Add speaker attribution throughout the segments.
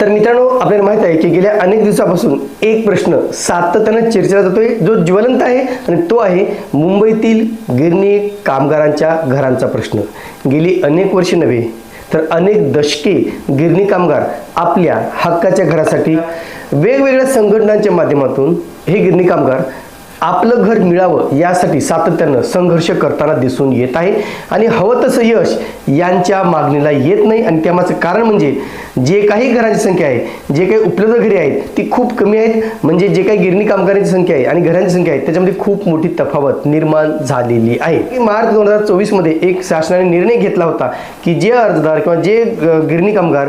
Speaker 1: तर मित्रांनो, आपल्याला माहित आहे की गेल्या अनेक दिवसापासून एक प्रश्न सातत्याने चर्चेला जातोय, जो ज्वलंत आहे आणि तो आहे मुंबईतील गिरणी कामगारांच्या घरांचा प्रश्न. गेली अनेक वर्षे नव्हे तर अनेक दशके गिरणी कामगार आपल्या हक्काच्या घरासाठी वेगवेगळ्या संघटनांच्या माध्यमातून हे गिरणी कामगार आपलं घर मिळावं यासाठी सातत्यानं संघर्ष करताना दिसून येत आहे आणि हवं तसं यश यांच्या मागणीला येत नाही. आणि त्यामागचं कारण म्हणजे जे काही घरांची संख्या आहे, जे काही उपलब्ध घरे आहेत ती खूप कमी आहेत. म्हणजे जे काही गिरणी कामगारांची संख्या आहे आणि घरांची संख्या आहे त्याच्यामध्ये खूप मोठी तफावत निर्माण झालेली आहे. मार्च 2024 मध्ये एक शासनाने निर्णय घेतला होता की जे अर्जदार किंवा जे गिरणी कामगार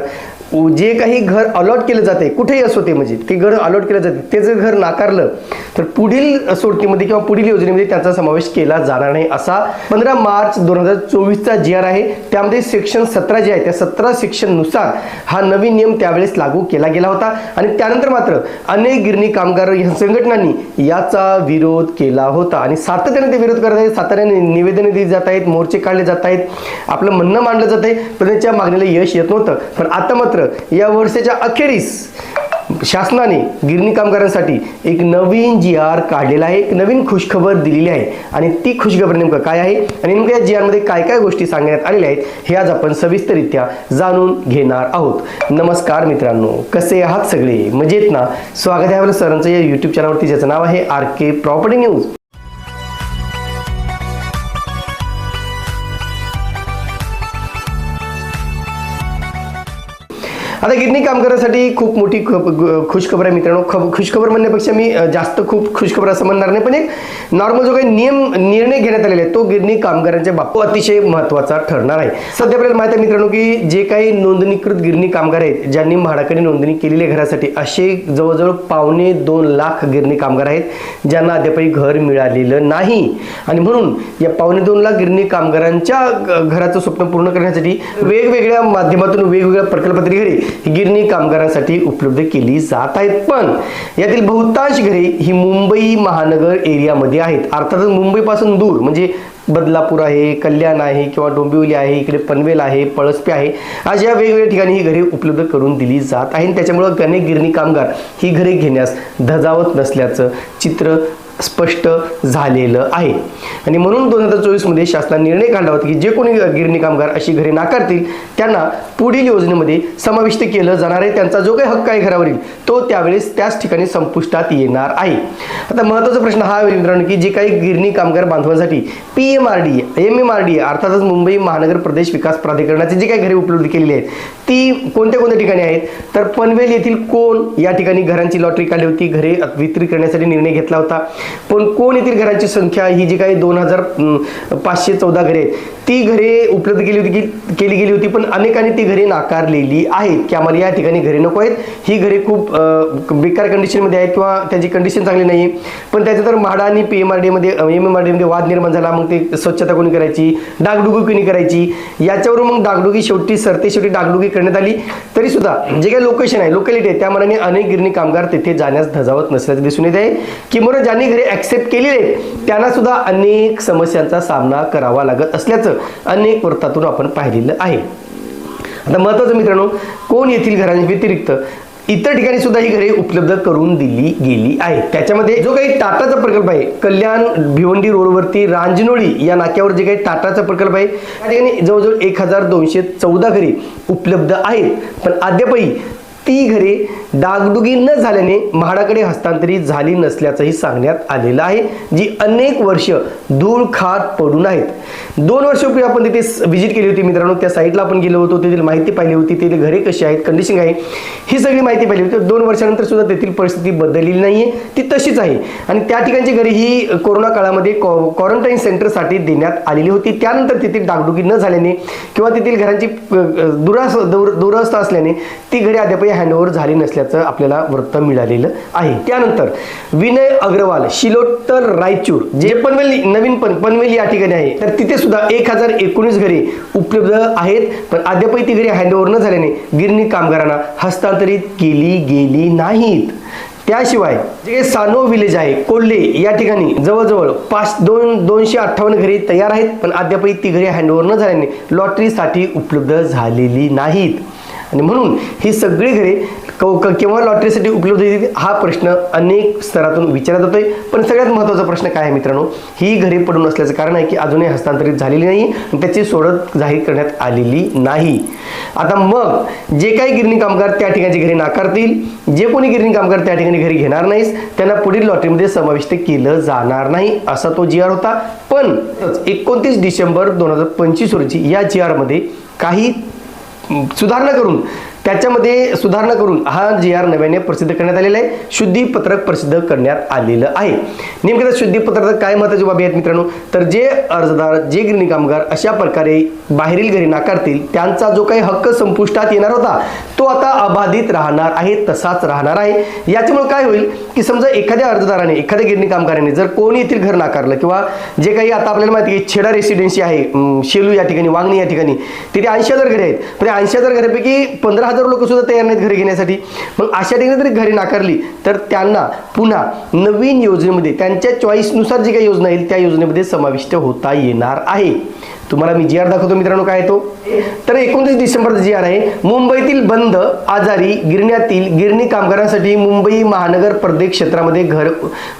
Speaker 1: जे काही घर अलॉट केलं जाते कुठेही असो, ते म्हणजे ते घर अलॉट केलं जाते, ते जर घर नाकारलं तर पुढील सोडतीमध्ये किंवा पुढील योजनेमध्ये त्याचा समावेश केला जाणार नाही, असा 15 मार्च 2024चा जी आर आहे. त्यामध्ये सेक्शन 17 जे आहे त्या 17 सेक्शननुसार हा नवीन नियम त्यावेळेस लागू केला गेला होता. आणि त्यानंतर मात्र अनेक गिरणी कामगार संघटनांनी याचा विरोध केला होता आणि सातत्याने ते विरोध करत आहेत. सातत्याने निवेदने दिली जात आहेत, मोर्चे काढले जात आहेत, आपलं म्हणणं मांडलं जात आहे, पण त्याच्या मागणीला यश येत नव्हतं. पण आता मात्र या वर्षाच्या अखेरीस शासनाने गिरणी कामगारांसाठी एक नवीन जी आर काढलेला आहे, एक नवीन खुशखबर दिलेली आहे. आणि ती खुशखबर नेमकं काय आहे आणि नेमक्या या जी आर मध्ये काय काय गोष्टी सांगण्यात आलेल्या आहेत हे आज आपण सविस्तररित्या जाणून घेणार आहोत. नमस्कार मित्रांनो, कसे आहात सगळे? मजेत ना? स्वागत आहे आपलं सरांचं या युट्यूब चॅनलवरती, ज्याचं नाव आहे RK प्रॉपर्टी न्यूज. आता गिरणी कामगारांसाठी खूप मोठी खुशखबर आहे मित्रांनो. खुशखबर म्हणण्यापेक्षा मी जास्त खूप खुशखबर असं म्हणणार नाही, पण एक नॉर्मल जो काही निर्णय घेण्यात आलेला आहे तो गिरणी कामगारांच्या बाबतीत अतिशय महत्त्वाचा ठरणार आहे. सध्या आपल्याला माहिती आहे मित्रांनो की जे काही नोंदणीकृत गिरणी कामगार आहेत, ज्यांनी म्हाडाकडे नोंदणी केलेली आहे घरासाठी, असे जवळजवळ 2.25 लाख गिरणी कामगार आहेत ज्यांना अद्यापही घर मिळालेलं नाही. आणि म्हणून या 2.25 लाख गिरणी कामगारांच्या घराचं स्वप्न पूर्ण करण्यासाठी वेगवेगळ्या माध्यमातून वेगवेगळ्या प्रकल्पातील घरे गिरणी कामगारांसाठी उपलब्ध केली जात आहेत. पण यातील बहुतांश घरे ही मुंबई महानगर एरियामध्ये आहेत. अर्थातच मुंबईपासून दूर म्हणजे बदलापूर आहे, कल्याण आहे किंवा डोंबिवली आहे, इकडे पनवेल आहे, पळसपे आहे, अशा वेगवेगळ्या ठिकाणी ही घरे उपलब्ध करून दिली जात आहेत. त्याच्यामुळे अनेक गिरणी कामगार ही घरे घेण्यास धजावत नसल्याचं चित्र स्पष्ट झालेलं आहे. आणि म्हणून 2024 मध्ये शासनाने निर्णय काढला होता की जे कोणी गिरणी कामगार अशी घरे नाकारतील त्यांना पुढील योजनेमध्ये समाविष्ट केलं जाणार आहे. त्यांचा जो काही हक्क आहे घरावरील तो त्यावेळेस त्याच ठिकाणी संपुष्टात येणार आहे. आता महत्त्वाचा प्रश्न हा आहे मित्रांनो की जे काही गिरणी कामगार बांधवांसाठी PMRD MMRD अर्थातच मुंबई महानगर प्रदेश विकास प्राधिकरणाचे जे काही घरे उपलब्ध केलेली आहेत ती कोणत्या कोणत्या ठिकाणी आहेत, तर पनवेल येथील कोण या ठिकाणी घरांची लॉटरी काढली होती, घरे वितरित करण्यासाठी निर्णय घेतला होता. पण कोण येथील घरांची संख्या ही जी काही 2514 घरे आहेत ती घरे उपलब्ध केली गेली होती, पण अनेकांनी ती घरे नाकारलेली आहेत की आम्हाला या ठिकाणी घरे नको आहेत, ही घरे खूप बेकार कंडिशनमध्ये आहेत किंवा त्याची कंडिशन चांगली नाही. पण त्याच्यानंतर म्हाडा आणि MMRD मध्ये वाद निर्माण झाला. मग ते स्वच्छता कोणी करायची, डागडुगी कोणी करायची, याच्यावरून मग डागडुगी शेवटी डागडुगी करण्यात आली. तरी सुद्धा जे काही लोकेशन आहे, लोकॅलिटी आहे, त्या मनाने अनेक गिरणी कामगार तेथे जाण्यास धजावत नसल्याचे दिसून येत आहे. किंवा ज्यांनी घरे ऍक्सेप्ट केलेले आहेत त्यांना सुद्धा अनेक समस्यांचा सामना करावा लागत असल्याचं अनेक वृत्तातून आपण पाहिलेलं आहे. आता महत्त्वाचं मित्रांनो, कोण येथील घरांच्या व्यतिरिक्त इतर ठिकाणी सुद्धा ही घरे उपलब्ध करून दिली गेली आहेत. त्याच्यामध्ये जो काही टाटाचा प्रकल्प आहे, कल्याण भिवंडी रोडवरती रांजनोळी या नाक्यावर जे काही टाटाचा प्रकल्प आहे त्या ठिकाणी जवळजवळ 1214 घरे उपलब्ध आहेत. पण अद्यापही ती घरे डागडुगी न झाल्याने म्हाडाकडे हस्तांतरित झाली नसल्याचंही सांगण्यात आलेलं आहे, जी अनेक वर्ष धूळ खात पडून आहेत. 2 वर्षापूर्वी आपण तिथे व्हिजिट केली होती मित्रांनो. त्या साईटला आपण गेलो होतो, तेथील माहिती पाहिली होती, तेथील घरे कशी आहेत, कंडिशन आहे, ही सगळी माहिती पाहिली होती. 2 वर्षानंतर सुद्धा तेथील परिस्थिती बदललेली नाहीये, ती तशीच आहे. आणि त्या ठिकाणची घरे ही कोरोना काळामध्ये क्वारंटाईन सेंटरसाठी देण्यात आलेली होती. त्यानंतर तेथील डागडुगी न झाल्याने किंवा तेथील घरांची दुरवस्था असल्याने ती घरे अद्याप हँडओव्हर झाली नसल्याचं आपल्याला वृत्त मिळालेलं आहे. त्यानंतर विनय अग्रवाल शिलोत्तर रायचूर जे नवीन पनवेल या ठिकाणी आहे, तर तिथे सुद्धा 1019 घरे उपलब्ध आहेत. पण अद्यापही ती घरे हँडओव्हर न झाल्याने गिरणी कामगारांना हस्तांतरित केली गेली नाहीत. त्याशिवाय जे सानो विलेज आहे कोल्हे या ठिकाणी जवळजवळ 258 घरे तयार आहेत. पण अद्यापही ती घरे हँडओव्हर न झाल्याने लॉटरीसाठी उपलब्ध झालेली नाहीत. आणि म्हणून ही सगळी घरे केव्हा लॉटरीसाठी उपलब्ध होईल हा प्रश्न अनेक स्तरातून विचारला जातोय. पण सगळ्यात महत्त्वाचा प्रश्न काय आहे मित्रांनो, ही घरे पडून असल्याचं कारण आहे की अजूनही हस्तांतरित झालेली नाही आणि त्याची सोडत जाहीर करण्यात आलेली नाही. आता मग जे काही गिरणी कामगार त्या ठिकाणी घरी नाकारतील, जे कोणी गिरणी कामगार त्या ठिकाणी घरी घेणार नाहीस, त्यांना पुढील लॉटरीमध्ये समाविष्ट केलं जाणार नाही असा तो जी आर होता. पण 29 डिसेंबर 2025 रोजी या जी आर मध्ये काही सुधारणा करून हा जी आर नव्याने प्रसिद्ध करण्यात आलेला आहे. शुद्धीपत्रक प्रसिद्ध करण्यात आलेलं आहे. नेमकं त्या शुद्धीपत्रकात काय महत्त्वाची बाबी आहेत मित्रांनो, तर जे अर्जदार, जे गिरणी कामगार अशा प्रकारे बाहेरील घरी नाकारतील त्यांचा जो काही हक्क संपुष्टात येणार होता तो आता अबाधित राहणार आहे, तसाच राहणार आहे. याच्यामुळे काय होईल की समजा एखाद्या अर्जदाराने, एखाद्या गिरणी कामगाराने जर कोणी येथील घर नाकारलं किंवा जे काही आता आपल्याला माहिती आहे की छेडा रेसिडेन्सी आहे शेलू या ठिकाणी, वांगणी या ठिकाणी, तिथे 80,000 घरे आहेत. पण 80,000 घरापैकी 15,000 लोक सुद्धा तयार नाहीत घरी घेण्यासाठी. मग अशा ठिकाणी जरी घरी नाकारली तर त्यांना पुन्हा नवीन योजनेमध्ये त्यांच्या चॉईसनुसार जी काही योजना येईल त्या योजनेमध्ये समाविष्ट होता येणार आहे. तुम्हाला मी जी आर दाखवतो मित्रांनो काय आहे तो. तर 29 डिसेंबर जी आर आहे, मुंबईतील बंद आजारी गिरण्यातील गिरणी कामगारांसाठी मुंबई महानगर प्रदेश क्षेत्रामध्ये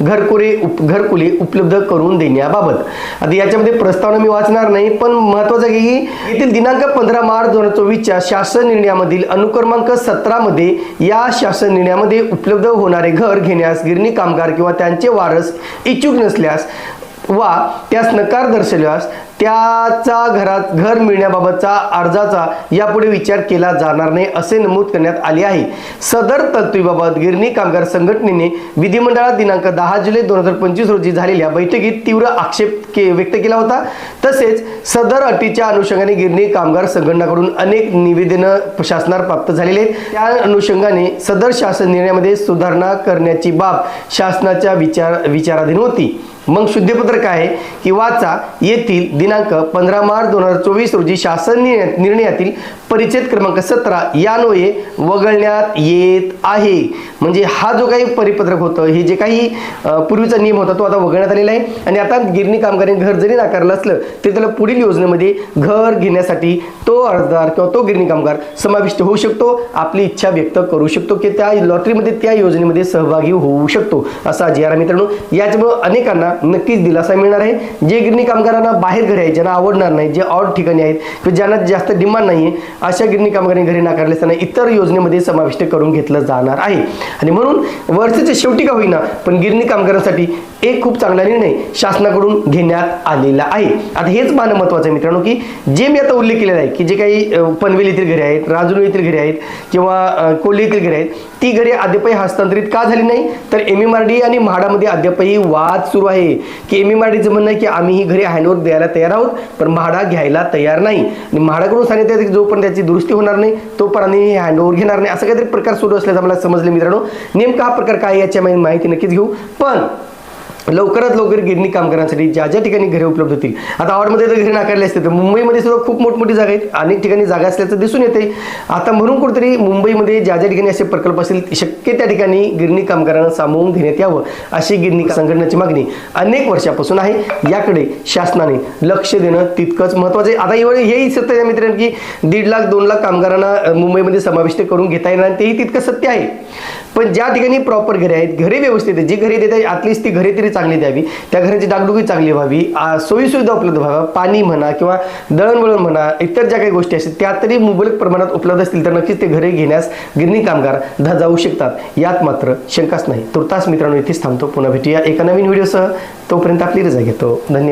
Speaker 1: घरकुले उपलब्ध करून देण्याबाबत. आता याच्यामध्ये प्रस्तावना मी वाचणार नाही, पण महत्वाचं आहे की येथील दिनांक 15 मार्च 2024च्या शासन निर्णयामधील अनुक्रमांक 17 मध्ये या शासन निर्णयामध्ये उपलब्ध होणारे घर घेण्यास गिरणी कामगार किंवा त्यांचे वारस इच्छुक नसल्यास वा त्यास नकार दर्शवल्यास त्याचा घर मिळण्याबाबतचा अर्जाचा यापुढे विचार केला जाणार नाही असे नमूद करण्यात आले आहे. सदर तरतुदीबाबत गिरणी कामगार संघटनेने विधिमंडळात दिनांक 10 जुलै 2025 रोजी झालेल्या बैठकीत तीव्र आक्षेप व्यक्त केला होता. तसेच सदर अटीच्या अनुषंगाने गिरणी कामगार संघटनाकडून अनेक निवेदनं शासनाला प्राप्त झालेले आहेत. त्या अनुषंगाने सदर शासन निर्णयामध्ये सुधारणा करण्याची बाब शासनाच्या विचाराधीन होती. मग शुद्धीपत्र काय आहे की वाचा, येथील दिनांक 15 मार्च 2024 रोजी शासन निर्णयातील परिच्छेद क्रमांक 17 यान्वये वगळण्यात येत आहे. म्हणजे हा जो काही परिपत्रक होतं, हे जे काही पूर्वीचा नियम होता तो आता वगळण्यात आलेला आहे. आणि आता गिरणी कामगारांनी घर जरी नाकारलं असलं तरी त्याला पुढील योजनेमध्ये घर घेण्यासाठी तो अर्जदार किंवा तो गिरणी कामगार समाविष्ट होऊ शकतो, आपली इच्छा व्यक्त करू शकतो की त्या लॉटरीमध्ये, त्या योजनेमध्ये सहभागी होऊ शकतो असा जी आर मित्रांनो. याच्यामुळे अनेकांना नक्कीच दिलासा मिळणार आहे. जे गिरणी कामगारांना बाहेर घरे आहेत, ज्यांना आवडणार नाही, जे ऑड ठिकाणी आहेत किंवा ज्यांना जास्त डिमांड नाही आहे, अशा गिरणी कामगारांनी घरी नाकारले असताना इतर योजनेमध्ये समाविष्ट करून घेतलं जाणार आहे. आणि म्हणून वर्षाच्या शेवटी का होईना पण गिरणी कामगारांसाठी एक खूप चांगला निर्णय शासनाकडून घेण्यात आलेला आहे. आता हेच पाहणं महत्त्वाचं आहे मित्रांनो की जे मी आता उल्लेख केलेला आहे की जे काही पनवेल येथील घरे आहेत, राजुरी येथील घरे आहेत किंवा कोल्हे येथील घरे आहेत, ती घरे अद्यापही हस्तांतरित का झाली नाही, तर MMRD आणि म्हाडामध्ये अद्यापही वाद सुरू आहे की MMRDचं म्हणणं आहे की आम्ही ही घरे हँडओव्हर द्यायला तयार आहोत, पण म्हाडा घ्यायला तयार नाही. आणि म्हाडाकडून सांगितलं जोपर्यंत त्याची दुरुस्ती होणार नाही तोपर्यंत आम्ही हँडओव्हर घेणार नाही, असं काहीतरी प्रकार सुरू असल्याचं मला समजले मित्रांनो. नेमका हा प्रकार काय याची माहिती नक्कीच घेऊ. पण लवकरात लवकर गिरणी कामगारांसाठी ज्या ज्या ठिकाणी घरे उपलब्ध होतील, आता ऑडमध्ये तर घरे नाकारले असते तर मुंबईमध्ये सुद्धा खूप मोठमोठी जागा आहेत, अनेक ठिकाणी जागा असल्याचं दिसून येते. आता म्हणून कुठेतरी मुंबईमध्ये ज्या ज्या ठिकाणी असे प्रकल्प असतील शक्य त्या ठिकाणी गिरणी कामगारांना सामावून घेण्यात यावं अशी गिरणी संघटनेची मागणी अनेक वर्षापासून आहे. याकडे शासनाने लक्ष देणं तितकंच महत्त्वाचं आहे. आता एवढे हेही सत्य आहे मित्रांनो की 1.5 लाख 2 लाख कामगारांना मुंबईमध्ये समाविष्ट करून घेता येणार, तेही तितकं सत्य आहे. पण ज्या ठिकाणी प्रॉपर घरे आहेत, घरे व्यवस्थित आहेत, जी घरे देत आहेत ॲटलिस्ट ती घरे तरी चांगली द्यावी, त्या घराची डागडुगी चांगली व्हावी, सोयीसुविधा उपलब्ध व्हाव्या, पाणी म्हणा किंवा दळणवळण म्हणा, इतर ज्या काही गोष्टी असतील त्या तरी मुबलक प्रमाणात उपलब्ध असतील तर नक्कीच ते घरे घेण्यास गिरणी कामगार धजावू शकतात, यात मात्र शंकाच नाही. तुर्तास मित्रांनो इथेच थांबतो. पुन्हा भेटूया एका नवीन व्हिडिओसह. तोपर्यंत आपली रजा घेतो. धन्यवाद.